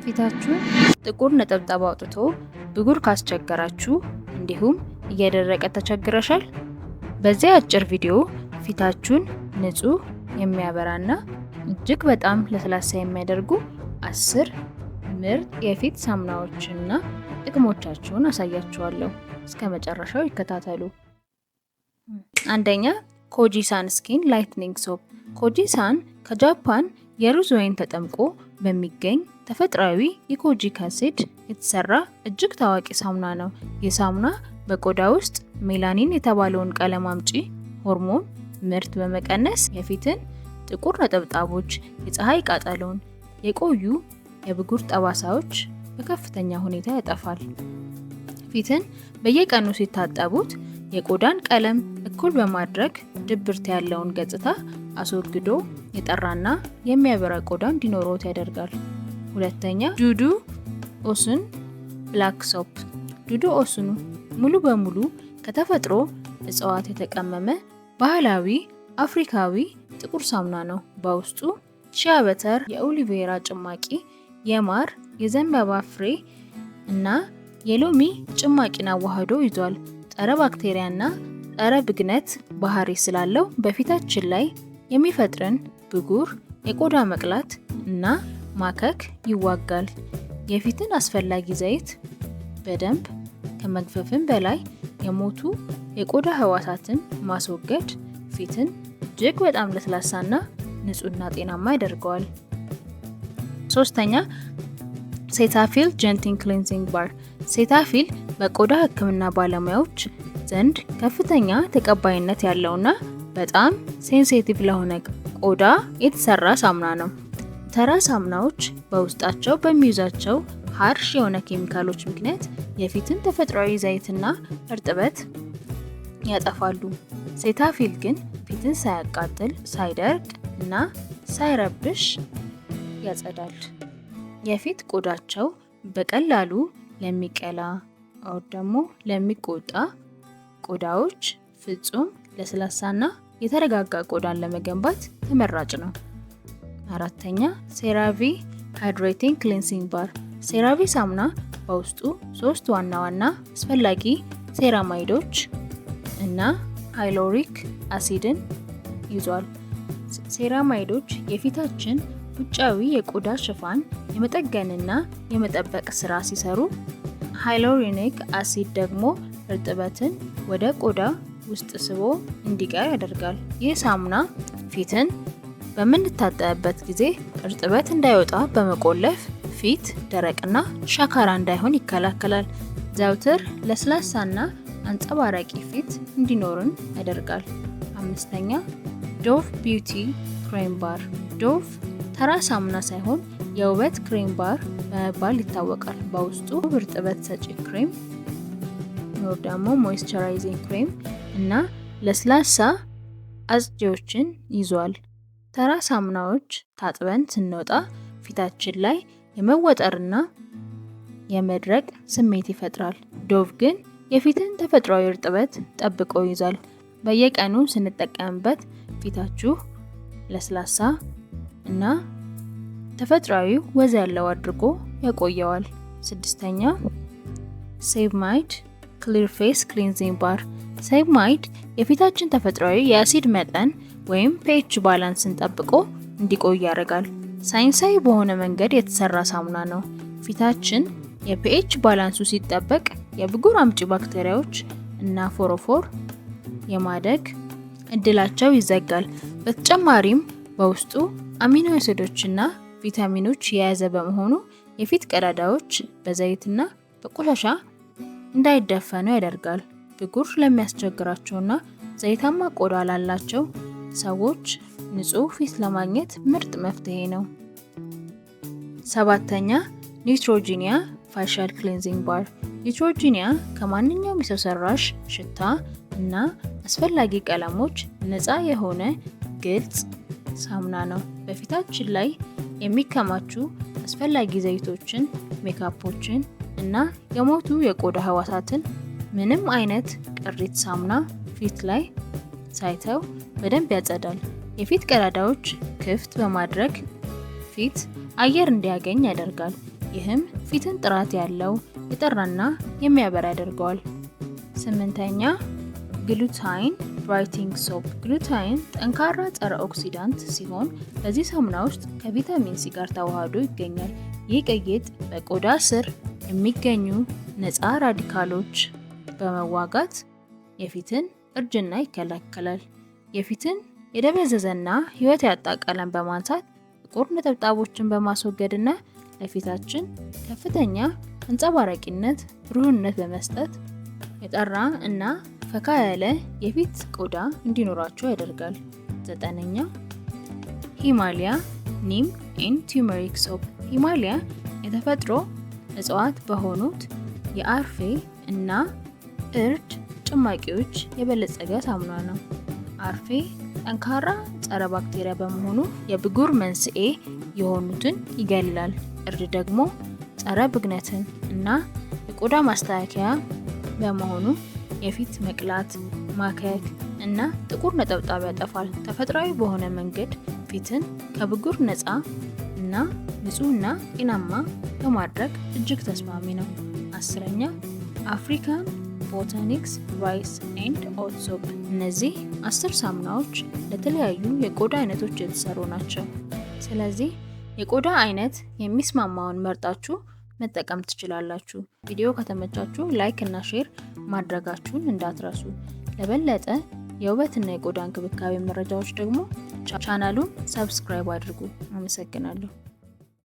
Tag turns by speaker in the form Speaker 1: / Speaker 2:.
Speaker 1: ፊታችሁን ጥቁር ነጠብጣብ አውጥቶ ብጉር ካስቸገራችሁ እንዲሁም እየደረቀ ተቸግረሻል? በዚህ አጭር ቪዲዮ ፊታችሁን ንጹህ የሚያበራና እጅግ በጣም ለስላሳ የሚያደርጉ 10 ምርጥ የፊት ሳሙናዎችንና ጥቅሞቻቸውን አሳያችኋለሁ። እስከ መጨረሻው ይከታተሉ። አንደኛ ኮጂሳን ስኪን ላይትኒንግ ሶፕ። ኮጂሳን ከጃፓን የሩዝ ወይን ተጠምቆ በሚገኝ ተፈጥሯዊ የኮጂክ አሲድ የተሰራ እጅግ ታዋቂ ሳሙና ነው። ይህ ሳሙና በቆዳ ውስጥ ሜላኒን የተባለውን ቀለም አምጪ ሆርሞን ምርት በመቀነስ የፊትን ጥቁር ነጠብጣቦች፣ የፀሐይ ቃጠሎን፣ የቆዩ የብጉር ጠባሳዎች በከፍተኛ ሁኔታ ያጠፋል። ፊትን በየቀኑ ሲታጠቡት የቆዳን ቀለም እኩል በማድረግ ድብርት ያለውን ገጽታ አስወግዶ የጠራና የሚያበራ ቆዳ እንዲኖሮት ያደርጋል። ሁለተኛ ዱዱ ኦስን ብላክ ሶፕ። ዱዱ ኦስኑ ሙሉ በሙሉ ከተፈጥሮ እጽዋት የተቀመመ ባህላዊ አፍሪካዊ ጥቁር ሳሙና ነው። በውስጡ ሺያ በተር፣ የኦሊቬራ ጭማቂ፣ የማር፣ የዘንባባ ፍሬ እና የሎሚ ጭማቂን አዋህዶ ይዟል። ጸረ ባክቴሪያና ጸረ ብግነት ባህሪ ስላለው በፊታችን ላይ የሚፈጥርን ብጉር፣ የቆዳ መቅላት እና ማከክ ይዋጋል። የፊትን አስፈላጊ ዘይት በደንብ ከመግፈፍም በላይ የሞቱ የቆዳ ህዋሳትን ማስወገድ ፊትን እጅግ በጣም ለስላሳና ንጹህና ጤናማ ያደርገዋል። ሶስተኛ ሴታፊል ጀንቲል ክሊንዚንግ ባር። ሴታፊል በቆዳ ህክምና ባለሙያዎች ዘንድ ከፍተኛ ተቀባይነት ያለውና በጣም ሴንሲቲቭ ለሆነ ቆዳ የተሰራ ሳሙና ነው። ተራ ሳሙናዎች በውስጣቸው በሚይዛቸው ሃርሽ የሆነ ኬሚካሎች ምክንያት የፊትን ተፈጥሯዊ ዘይትና እርጥበት ያጠፋሉ። ሴታፊል ግን ፊትን ሳያቃጥል፣ ሳይደርቅ እና ሳይረብሽ ያጸዳል። የፊት ቆዳቸው በቀላሉ ለሚቀላ አው ደግሞ ለሚቆጣ ቆዳዎች ፍጹም ለስላሳና የተረጋጋ ቆዳን ለመገንባት ተመራጭ ነው። አራተኛ ሴራቪ ሃይድሬቲንግ ክሊንሲንግ ባር። ሴራቪ ሳሙና በውስጡ 3 ዋና ዋና አስፈላጊ ሴራማይዶች እና ሃይሎሪክ አሲድን ይዟል። ሴራማይዶች የፊታችን ውጫዊ የቆዳ ሽፋን የመጠገንና የመጠበቅ ስራ ሲሰሩ፣ ሃይሎሪኒክ አሲድ ደግሞ እርጥበትን ወደ ቆዳ ውስጥ ስቦ እንዲቀር ያደርጋል። ይህ ሳሙና ፊትን በምንታጠብበት ጊዜ እርጥበት እንዳይወጣ በመቆለፍ ፊት ደረቅና ሻካራ እንዳይሆን ይከላከላል። ዘውትር ለስላሳና አንጸባራቂ ፊት እንዲኖርን ያደርጋል። አምስተኛ ዶቭ ቢዩቲ ክሬም ባር። ዶቭ ተራ ሳሙና ሳይሆን የውበት ክሬም ባር በመባል ይታወቃል። በውስጡ እርጥበት ሰጪ ክሬም ኖር ደግሞ ሞይስቸራይዚንግ ክሬም እና ለስላሳ አጽጂዎችን ይዟል። ተራ ሳሙናዎች ታጥበን ስንወጣ ፊታችን ላይ የመወጠርና የመድረቅ ስሜት ይፈጥራል። ዶቭ ግን የፊትን ተፈጥሯዊ እርጥበት ጠብቆ ይዟል። በየቀኑ ስንጠቀምበት ፊታችሁ ለስላሳ እና ተፈጥሯዊ ወዝ ያለው አድርጎ ያቆየዋል። ስድስተኛ ሴቭማይድ ክሊር ፌስ ክሊንዚንግ ባር። ሴቭማይድ የፊታችን ተፈጥሯዊ የአሲድ መጠን ወይም ፒኤች ባላንስን ጠብቆ እንዲቆይ ያደርጋል። ሳይንሳዊ በሆነ መንገድ የተሰራ ሳሙና ነው። ፊታችን የፒኤች ባላንሱ ሲጠበቅ የብጉር አምጪ ባክቴሪያዎች እና ፎሮፎር የማደግ እድላቸው ይዘጋል። በተጨማሪም በውስጡ አሚኖ አሲዶችና ቪታሚኖች የያዘ በመሆኑ የፊት ቀዳዳዎች በዘይትና በቆሻሻ እንዳይደፈኑ ያደርጋል። ብጉር ለሚያስቸግራቸውና ዘይታማ ቆዳ ላላቸው ሰዎች ንጹህ ፊት ለማግኘት ምርጥ መፍትሄ ነው። ሰባተኛ ኒውትሮጂኒያ ፋሻል ክሊንዚንግ ባር። ኒውትሮጂኒያ ከማንኛውም የሰው ሰራሽ ሽታ እና አስፈላጊ ቀለሞች ነፃ የሆነ ግልጽ ሳሙና ነው። በፊታችን ላይ የሚከማቹ አስፈላጊ ዘይቶችን፣ ሜካፖችን እና የሞቱ የቆዳ ህዋሳትን ምንም አይነት ቅሪት ሳሙና ፊት ላይ ሳይተው በደንብ ያጸዳል። የፊት ቀዳዳዎች ክፍት በማድረግ ፊት አየር እንዲያገኝ ያደርጋል። ይህም ፊትን ጥራት ያለው የጠራና የሚያበራ ያደርገዋል። 8ኛ ግሉታይን ብራይትኒንግ ሶፕ። ግሉታይን ጠንካራ ጸረ ኦክሲዳንት ሲሆን በዚህ ሳሙና ውስጥ ከቪታሚን ሲ ጋር ተዋህዶ ይገኛል። ይህ ቅይጥ በቆዳ ስር የሚገኙ ነፃ ራዲካሎች በመዋጋት የፊትን እርጅና ይከላከላል። የፊትን የደበዘዘና ህይወት ያጣ ቀለም በማንሳት ጥቁር ነጠብጣቦችን በማስወገድና ለፊታችን ከፍተኛ አንጸባራቂነት፣ ብሩህነት በመስጠት የጠራ እና ፈካ ያለ የፊት ቆዳ እንዲኖራቸው ያደርጋል። 9ኛ ሂማሊያ ኒም ኤንድ ቱርመሪክ ሶፕ። ሂማሊያ የተፈጥሮ እጽዋት በሆኑት የአርፌ እና እርድ ጭማቂዎች የበለጸገ ሳሙና ነው። አርፌ ጠንካራ ጸረ ባክቴሪያ በመሆኑ የብጉር መንስኤ የሆኑትን ይገላል። እርድ ደግሞ ጸረ ብግነትን እና የቆዳ ማስተካከያ በመሆኑ የፊት መቅላት፣ ማከክ እና ጥቁር ነጠብጣብ ያጠፋል። ተፈጥሯዊ በሆነ መንገድ ፊትን ከብጉር ነፃ እና ንጹህና ጤናማ በማድረግ እጅግ ተስማሚ ነው። 10ኛ አፍሪካን ቦታኒክስ ራይስ ኤንድ ኦት ሶፕ። እነዚህ 10 ሳሙናዎች ለተለያዩ የቆዳ አይነቶች የተሰሩ ናቸው። ስለዚህ የቆዳ አይነት የሚስማማውን መርጣችሁ መጠቀም ትችላላችሁ። ቪዲዮ ከተመቻችሁ ላይክ እና ሼር ማድረጋችሁን እንዳትረሱ። ለበለጠ የውበትና የቆዳ እንክብካቤ መረጃዎች ደግሞ ቻናሉን ሰብስክራይብ አድርጉ። አመሰግናለሁ።